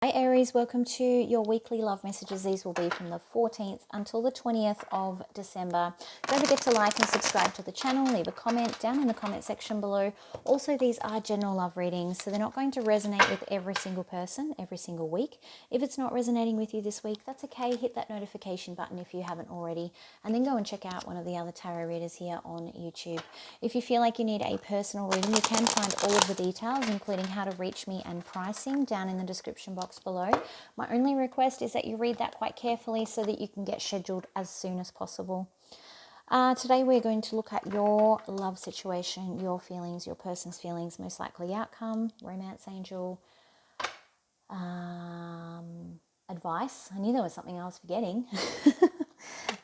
Hi Aries, welcome to your weekly love messages. These will be from the 14th until the 20th of December. Don't forget to like and subscribe to the channel. Leave a comment down in the comment section below. Also, these are general love readings, so they're not going to resonate with every single person every single week. If it's not resonating with you this week, that's okay. Hit that notification button if you haven't already, and then go and check out one of the other tarot readers here on YouTube. If you feel like you need a personal reading, you can find all of the details, including how to reach me and pricing, down in the description box below. My only request is that you read that quite carefully so that you can get scheduled as soon as possible. Today we're going to look at your love situation, your feelings, your person's feelings, most likely outcome, romance angel, advice. I knew there was something I was forgetting.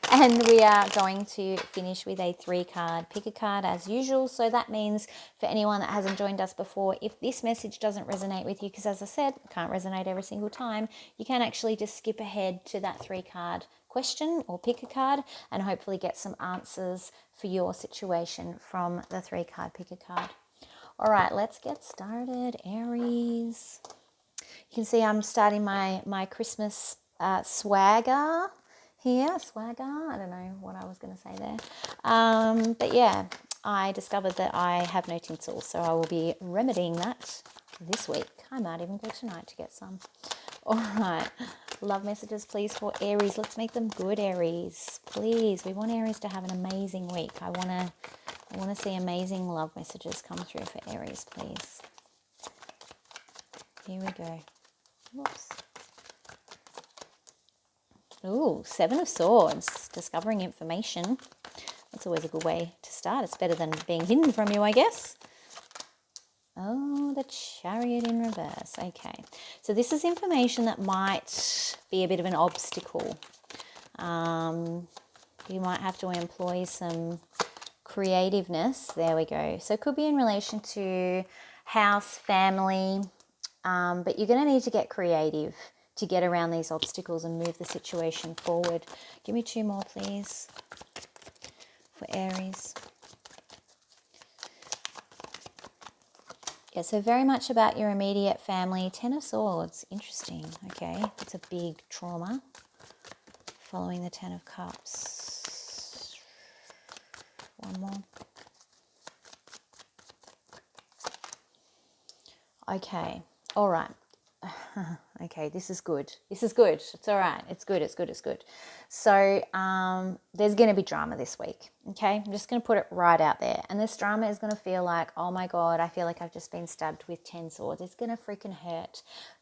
And we are going to finish with a 3-card pick a card as usual. So that means for anyone that hasn't joined us before, if this message doesn't resonate with you, because as I said, it can't resonate every single time, you can actually just skip ahead to that 3-card question or pick a card and hopefully get some answers for your situation from the 3-card pick a card. All right, let's get started, Aries. You can see I'm starting my Christmas swagger here. Swagger, I don't know what I was going to say there. But yeah, I discovered that I have no tinsel, so I will be remedying that this week. I might even go tonight to get some. All right, love messages please for Aries. Let's make them good, Aries. Please, we want Aries to have an amazing week. I want to see amazing love messages come through for Aries, please. Here we go. Whoops. Ooh, 7 of Swords. Discovering information. That's always a good way to start. It's better than being hidden from you, I guess. Oh, the Chariot in reverse. Okay. So this is information that might be a bit of an obstacle. You might have to employ some creativeness. There we go. So it could be in relation to house, family, but you're going to need to get creative to get around these obstacles and move the situation forward. Give me 2 more, please, for Aries. Yeah, so very much about your immediate family. 10 of Swords. Interesting. Okay, that's a big trauma. Following the 10 of Cups. 1 more. Okay, all right. Okay, this is good. This is good. It's all right. It's good. It's good. It's good. So there's going to be drama this week. Okay, I'm just going to put it right out there. And this drama is going to feel like, oh my God, I feel like I've just been stabbed with 10 swords. It's going to freaking hurt.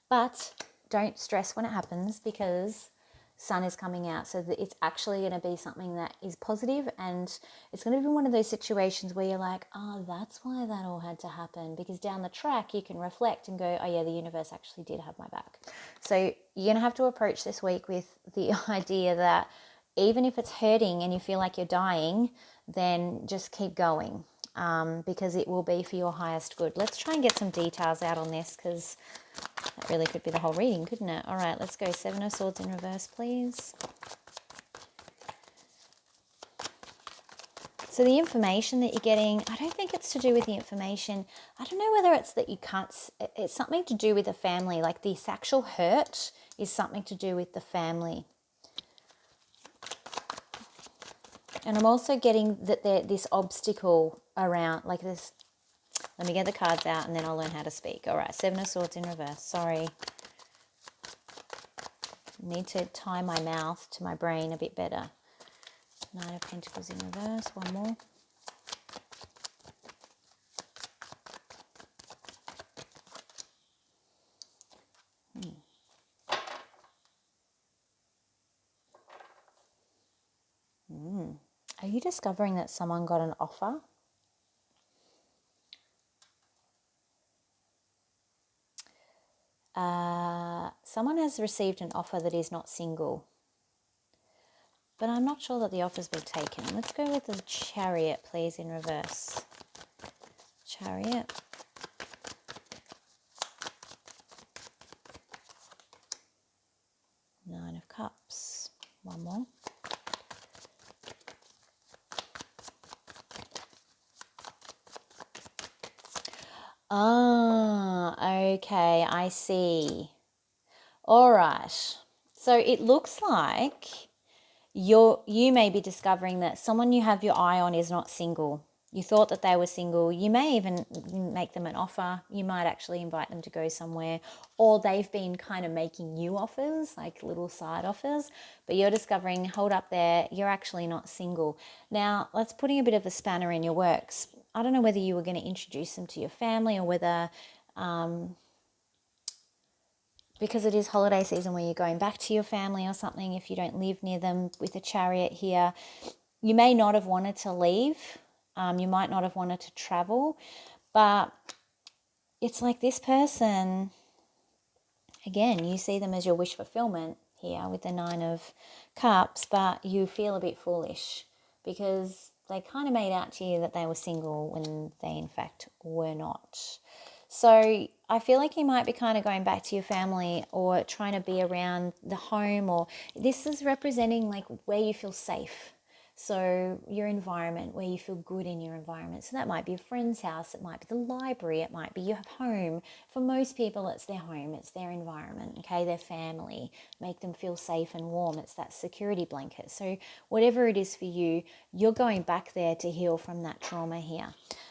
But don't stress when it happens, because sun is coming out, so that it's actually going to be something that is positive, and it's going to be one of those situations where you're like, oh, that's why that all had to happen, because down the track you can reflect and go, oh yeah, the universe actually did have my back. So you're going to have to approach this week with the idea that even if it's hurting and you feel like you're dying, then just keep going, because it will be for your highest good. Let's try and get some details out on this, because that really could be the whole reading, couldn't it? All right, let's go. 7 of Swords in reverse, please. So the information that you're getting, I don't think it's to do with the information. I don't know whether it's that you can't, it's something to do with the family. Like this actual hurt is something to do with the family. And I'm also getting that this obstacle around, like this. Let me get the cards out and then I'll learn how to speak. All right, 7 of Swords in reverse. Sorry. Need to tie my mouth to my brain a bit better. 9 of Pentacles in reverse. 1 more. Are you discovering that someone got an offer? Someone has received an offer that is not single. But I'm not sure that the offer's been taken. Let's go with the Chariot, please, in reverse. Chariot. Nine of Cups. 1 more. Ah, okay, I see. All right. So it looks like you may be discovering that someone you have your eye on is not single. You thought that they were single. You may even make them an offer. You might actually invite them to go somewhere, or they've been kind of making you offers, like little side offers, but you're discovering, hold up there, you're actually not single. Now, that's putting a bit of a spanner in your works. I don't know whether you were going to introduce them to your family, or whether because it is holiday season where you're going back to your family or something, if you don't live near them, with a Chariot here, you may not have wanted to leave. You might not have wanted to travel, but it's like this person, again, you see them as your wish fulfillment here with the 9 of Cups, but you feel a bit foolish because they kind of made out to you that they were single when they in fact were not. So I feel like you might be kind of going back to your family, or trying to be around the home, or this is representing like where you feel safe. So your environment, where you feel good in your environment. So that might be a friend's house, it might be the library, it might be your home. For most people, it's their home, it's their environment, okay, their family. Make them feel safe and warm. It's that security blanket. So whatever it is for you, you're going back there to heal from that trauma here,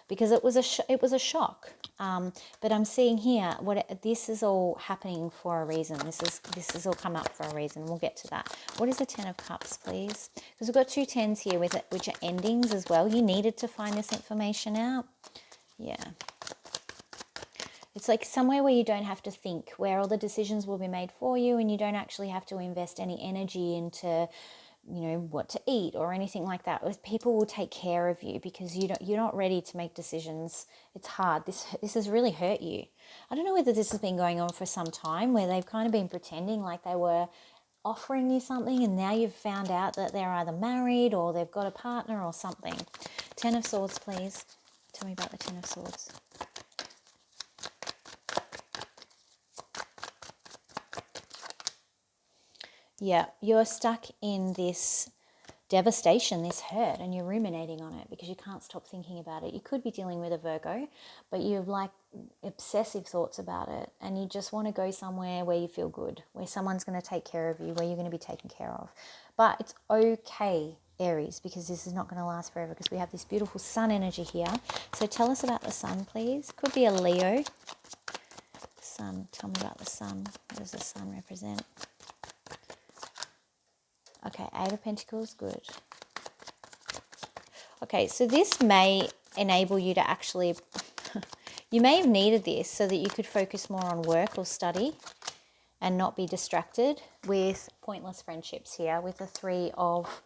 because it was a shock. But I'm seeing here this is all happening for a reason. This has all come up for a reason. We'll get to that. What is the 10 of Cups, please? Because we've got 2 10s here with it, which are endings as well. You needed to find this information out. Yeah. It's like somewhere where you don't have to think, where all the decisions will be made for you, and you don't actually have to invest any energy into, what to eat or anything like that. People will take care of you because you're not ready to make decisions. It's hard. This has really hurt you. I don't know whether this has been going on for some time, where they've kind of been pretending like they were offering you something, and now you've found out that they're either married or they've got a partner or something. 10 of Swords, please. Tell me about the 10 of Swords. Yeah, you're stuck in this devastation, this hurt, and you're ruminating on it because you can't stop thinking about it. You could be dealing with a Virgo, but you have like obsessive thoughts about it, and you just want to go somewhere where you feel good, where someone's going to take care of you, where you're going to be taken care of. But it's okay, Aries, because this is not going to last forever, because we have this beautiful sun energy here. So tell us about the sun, please. Could be a Leo. Sun, tell me about the sun. What does the sun represent? Okay, 8 of Pentacles, good. Okay, so this may enable you to actually, you may have needed this so that you could focus more on work or study and not be distracted with pointless friendships here with the 3 of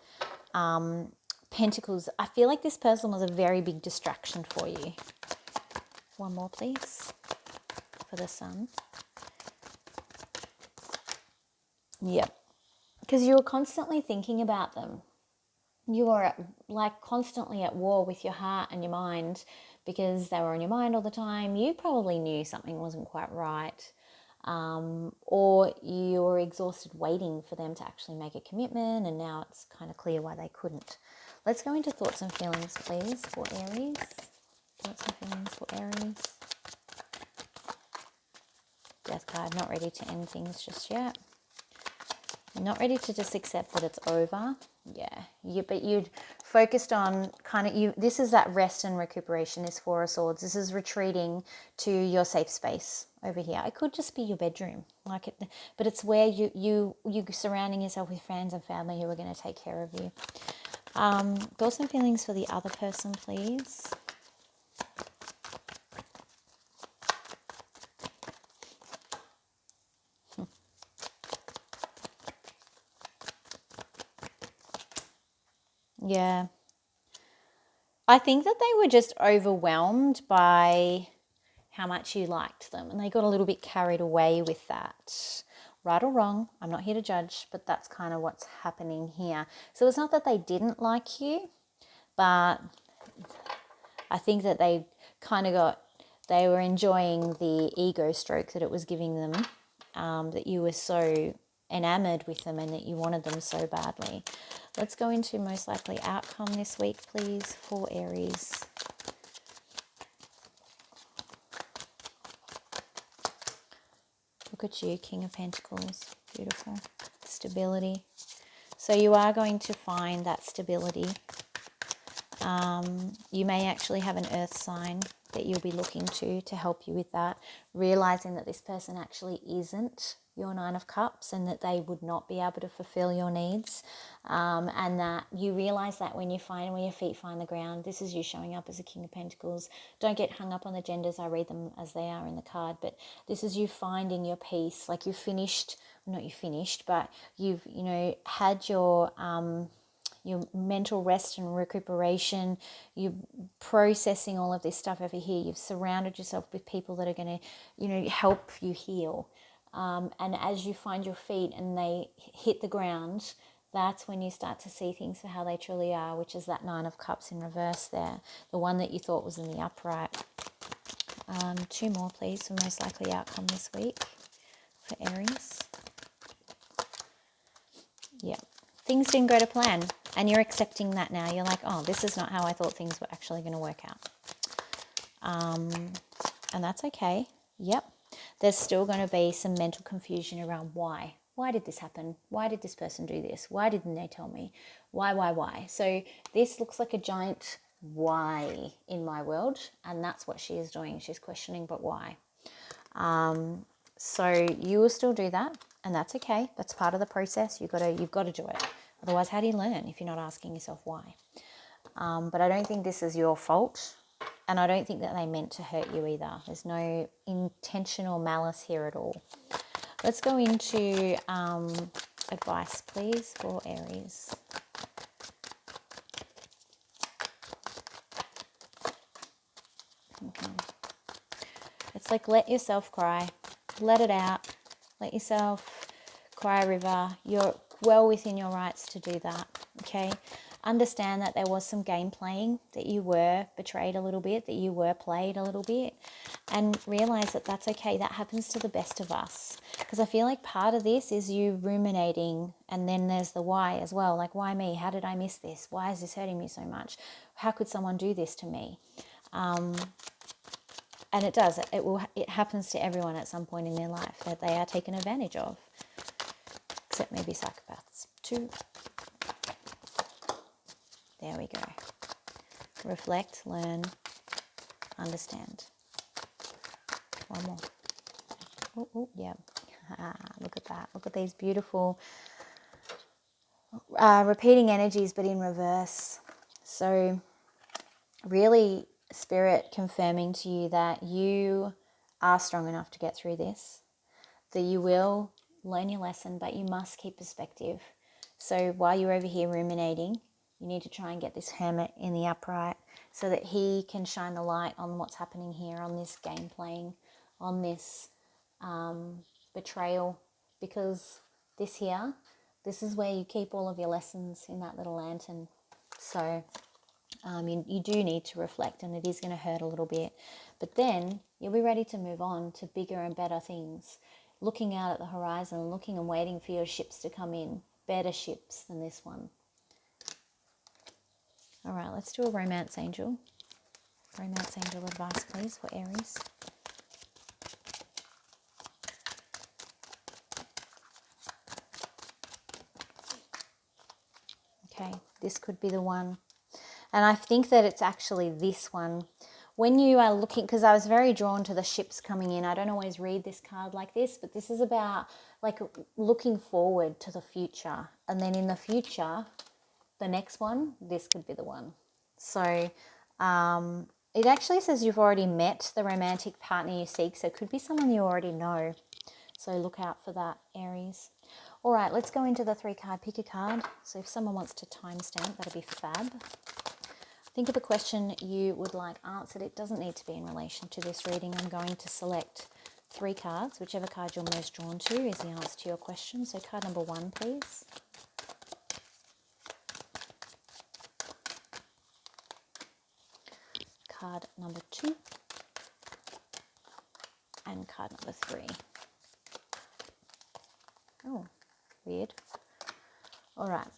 Pentacles. I feel like this person was a very big distraction for you. One more, please, for the sun. Yep. Because you were constantly thinking about them. You were like constantly at war with your heart and your mind, because they were on your mind all the time. You probably knew something wasn't quite right, or you were exhausted waiting for them to actually make a commitment, and now it's kind of clear why they couldn't. Let's go into thoughts and feelings, please, for Aries. Thoughts and feelings for Aries. Death card, not ready to end things just yet. Not ready to just accept that it's over. Yeah, but you'd focused on this is that rest and recuperation, this 4 of Swords. This is retreating to your safe space over here. It could just be your bedroom, but it's where you surrounding yourself with friends and family who are going to take care of you. Thoughts and feelings for the other person, please. Yeah. I think that they were just overwhelmed by how much you liked them, and they got a little bit carried away with that. Right or wrong, I'm not here to judge, but that's kind of what's happening here. So it's not that they didn't like you, but I think that they were enjoying the ego stroke that it was giving them, that you were so enamored with them and that you wanted them so badly. Let's go into most likely outcome this week, please, for Aries. Look at you, King of Pentacles. Beautiful. Stability. So you are going to find that stability. You may actually have an earth sign that you'll be looking to help you with that. Realizing that this person actually isn't your Nine of Cups and that they would not be able to fulfill your needs. And that you realize that when your feet find the ground. This is you showing up as a King of Pentacles. Don't get hung up on the genders. I read them as they are in the card. But this is you finding your peace. Like you've finished, not you finished, but you've, had your mental rest and recuperation. You're processing all of this stuff over here. You've surrounded yourself with people that are going to, help you heal. And as you find your feet and they hit the ground, that's when you start to see things for how they truly are, which is that Nine of Cups in reverse there, the one that you thought was in the upright. 2 more, please, for most likely outcome this week for Aries. Yeah. Things didn't go to plan, and you're accepting that now. You're like, oh, this is not how I thought things were actually going to work out. And that's okay. Yep. There's still going to be some mental confusion around why. Why did this happen? Why did this person do this? Why didn't they tell me? Why? So this looks like a giant why in my world, and that's what she is doing. She's questioning, but why? So you will still do that, and that's okay. That's part of the process. You've got to do it. Otherwise, how do you learn if you're not asking yourself why? But I don't think this is your fault, and I don't think that they meant to hurt you either. There's no intentional malice here at all. Let's go into advice, please, for Aries. It's like, let yourself cry. Let it out. Let yourself cry a river. You're well within your rights to do that, okay? Understand that there was some game playing, that you were betrayed a little bit, that you were played a little bit, and realize that that's okay. That happens to the best of us. Because I feel like part of this is you ruminating, and then there's the why as well. Like, why me? How did I miss this? Why is this hurting me so much? How could someone do this to me? And it does. It happens to everyone at some point in their life that they are taken advantage of. Except maybe psychopaths too. There we go. Reflect, learn, understand. One more. Oh, yeah. Look at that. Look at these beautiful repeating energies, but in reverse. So really, Spirit confirming to you that you are strong enough to get through this, that you will learn your lesson, but you must keep perspective. So while you're over here ruminating, you need to try and get this Hermit in the upright so that he can shine the light on what's happening here, on this game playing, on this betrayal, because this is where you keep all of your lessons, in that little lantern. So you do need to reflect, and it is going to hurt a little bit, but then you'll be ready to move on to bigger and better things, looking out at the horizon, looking and waiting for your ships to come in, better ships than this one. All right, let's do a romance angel. Romance angel advice, please, for Aries. Okay, this could be the one. And I think that it's actually this one. When you are looking, because I was very drawn to the ships coming in. I don't always read this card like this, but this is about like looking forward to the future. And then in the future, the next one, this could be the one. So it actually says you've already met the romantic partner you seek. So it could be someone you already know. So look out for that, Aries. All right, let's go into the 3-card pick a card. So if someone wants to timestamp, that'll be fab. Think of a question you would like answered. It doesn't need to be in relation to this reading. I'm going to select 3 cards. Whichever card you're most drawn to is the answer to your question. So card number 1, please. Card number 2. And card number 3. Oh, weird. All right.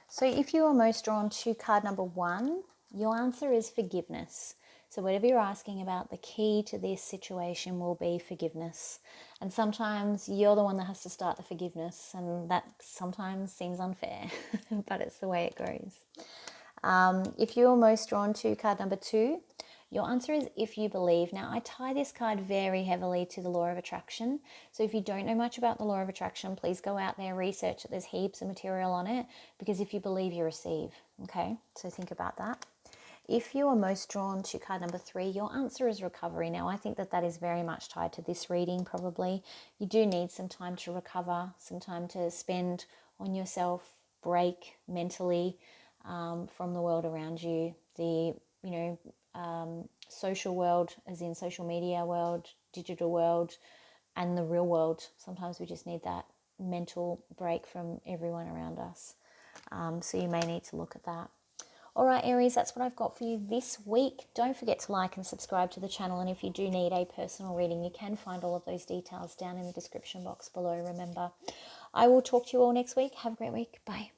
So if you are most drawn to card number 1, your answer is forgiveness. So whatever you're asking about, the key to this situation will be forgiveness. And sometimes you're the one that has to start the forgiveness, and that sometimes seems unfair, but it's the way it goes. If you're most drawn to card number 2, your answer is if you believe. Now, I tie this card very heavily to the law of attraction. So if you don't know much about the law of attraction, please go out there, research it. There's heaps of material on it, because if you believe, you receive. Okay, so think about that. If you are most drawn to card number 3, your answer is recovery. Now, I think that that is very much tied to this reading, probably. You do need some time to recover, some time to spend on yourself, break mentally from the world around you. The, social world, as in social media world, digital world, and the real world. Sometimes we just need that mental break from everyone around us. So you may need to look at that. All right, Aries, that's what I've got for you this week. Don't forget to like and subscribe to the channel. And if you do need a personal reading, you can find all of those details down in the description box below. Remember, I will talk to you all next week. Have a great week. Bye.